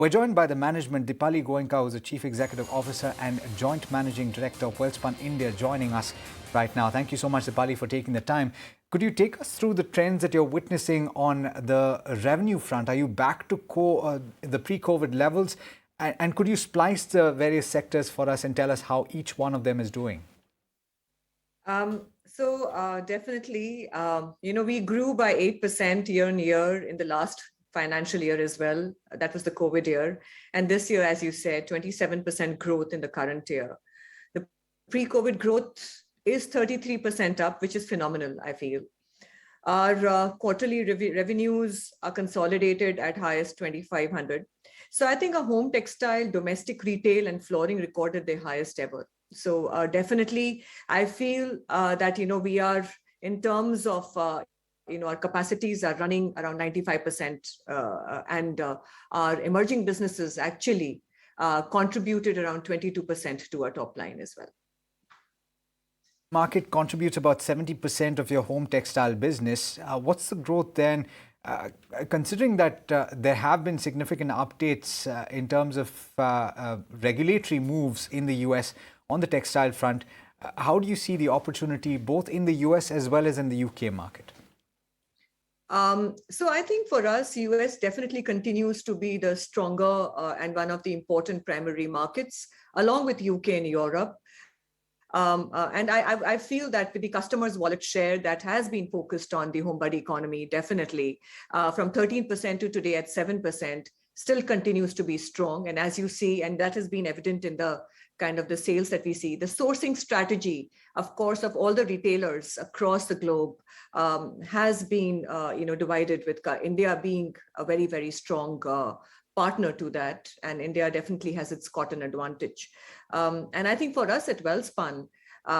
We're joined by the management, Dipali Goenka, who's the Chief Executive Officer and Joint Managing Director of Welspun India, joining us right now. Thank you so much, Dipali, for taking the time. Could you take us through the trends that you're witnessing on the revenue front? Are you back to the pre-COVID levels? And could you splice the various sectors for us and tell us how each one of them is doing? Definitely, we grew by 8% year on year in the last financial year as well. That was the COVID year. And this year, as you said, 27% growth in the current year. The pre-COVID growth is 33% up, which is phenomenal, I feel. Our quarterly revenues are consolidated at highest 2,500. So I think our home textile, domestic retail and flooring recorded their highest ever. So definitely, I feel that, we are in terms of, our capacities are running around 95%, and our emerging businesses actually contributed around 22% to our top line as well. Market contributes about 70% of your home textile business. What's the growth then? Considering that there have been significant updates in terms of regulatory moves in the US on the textile front, how do you see the opportunity both in the US as well as in the UK market? So I think for us, US definitely continues to be the stronger and one of the important primary markets, along with UK and Europe. And I feel that with the customers' wallet share that has been focused on the home body economy, definitely from 13% to today at 7%, still continues to be strong. And as you see, and that has been evident in the kind of the sales that we see, the sourcing strategy, of course, of all the retailers across the globe has been, divided with India being a very, very strong partner to that, and India definitely has its cotton advantage. And I think for us at Welspun,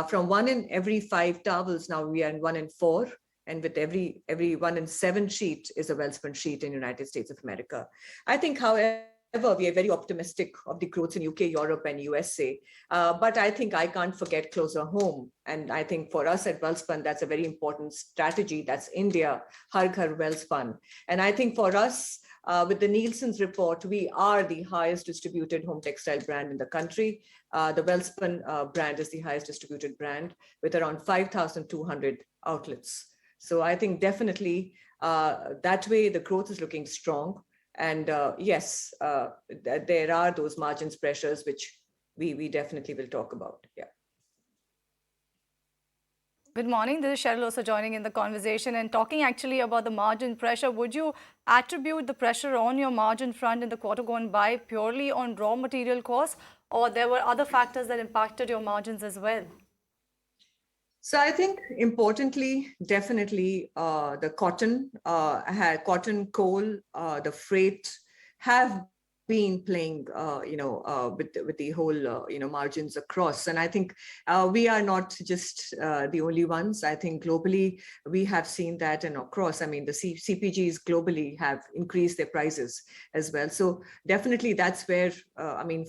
from 1 in every 5 towels, now we are in 1 in 4, and with every 1 in 7 sheet is a Welspun sheet in the United States of America. I think, however, we are very optimistic of the growth in UK, Europe, and USA. But I think I can't forget closer home. And I think for us at Welspun, that's a very important strategy. That's India, Har Ghar Welspun. And I think for us, with the Nielsen's report, we are the highest distributed home textile brand in the country. The Welspun brand is the highest distributed brand with around 5,200 outlets. So I think definitely that way the growth is looking strong. And yes, there are those margins pressures, which we definitely will talk about. Yeah. Good morning. This is Cheryl also joining in the conversation and talking actually about the margin pressure. Would you attribute the pressure on your margin front in the quarter gone by purely on raw material costs, or there were other factors that impacted your margins as well? So I think importantly, definitely the cotton, coal, the freight have been playing, with the whole, margins across. And I think we are not just the only ones. I think globally we have seen that, and across, I mean, the CPGs globally have increased their prices as well. So definitely that's where,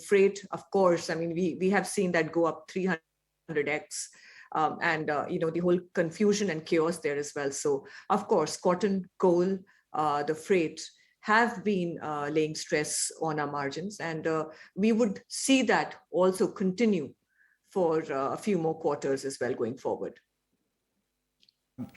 freight, of course, we have seen that go up 300x. The whole confusion and chaos there as well. So, of course, cotton, coal, the freight have been laying stress on our margins. And we would see that also continue for a few more quarters as well going forward.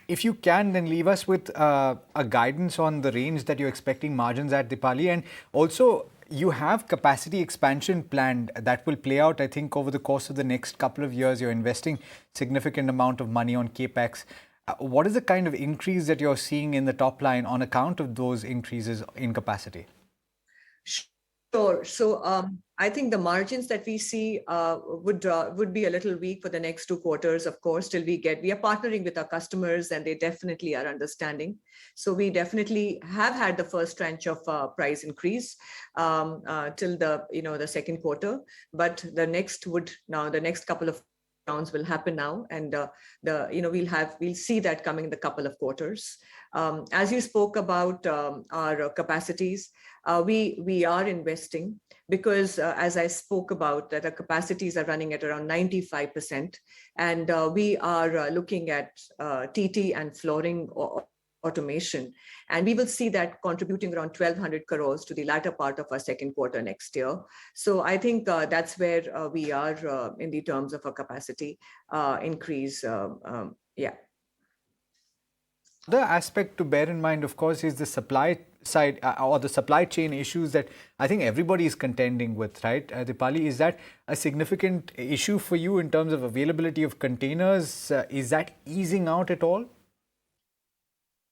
If you can, then leave us with a guidance on the range that you're expecting margins at, Dipali. And also, you have capacity expansion planned that will play out, I think, over the course of the next couple of years. You're investing significant amount of money on CapEx. What is the kind of increase that you're seeing in the top line on account of those increases in capacity? Sure. So I think the margins that we see would be a little weak for the next 2 quarters, of course, till we are partnering with our customers and they definitely are understanding. So we definitely have had the first tranche of price increase till the second quarter, but the next couple of rounds will happen now, and we'll see that coming in the couple of quarters. As you spoke about our capacities, we are investing because as I spoke about that our capacities are running at around 95%, and we are looking at TT and flooring automation. And we will see that contributing around 1,200 crores to the latter part of our second quarter next year. So I think that's where we are in the terms of a capacity increase. Yeah. The aspect to bear in mind, of course, is the supply side or the supply chain issues that I think everybody is contending with, right? Dipali, is that a significant issue for you in terms of availability of containers? Is that easing out at all?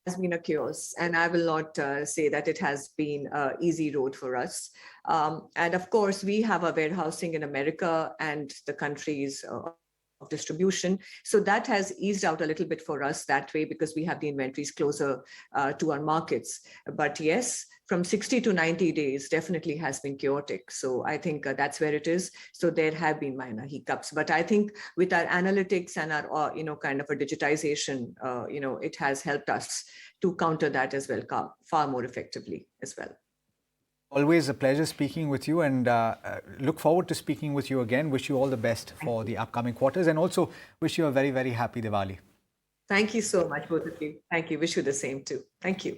Has been a chaos, and I will not say that it has been an easy road for us. And of course, we have a warehousing in America and the countries of distribution. So that has eased out a little bit for us that way because we have the inventories closer to our markets. But yes, from 60 to 90 days definitely has been chaotic. So I think that's where it is. So there have been minor hiccups, but I think with our analytics and our, kind of a digitization, it has helped us to counter that as well, far more effectively as well. Always a pleasure speaking with you, and look forward to speaking with you again. Wish you all the best for the upcoming quarters, and also wish you a very, very happy Diwali. Thank you so much, both of you. Thank you. Wish you the same too. Thank you.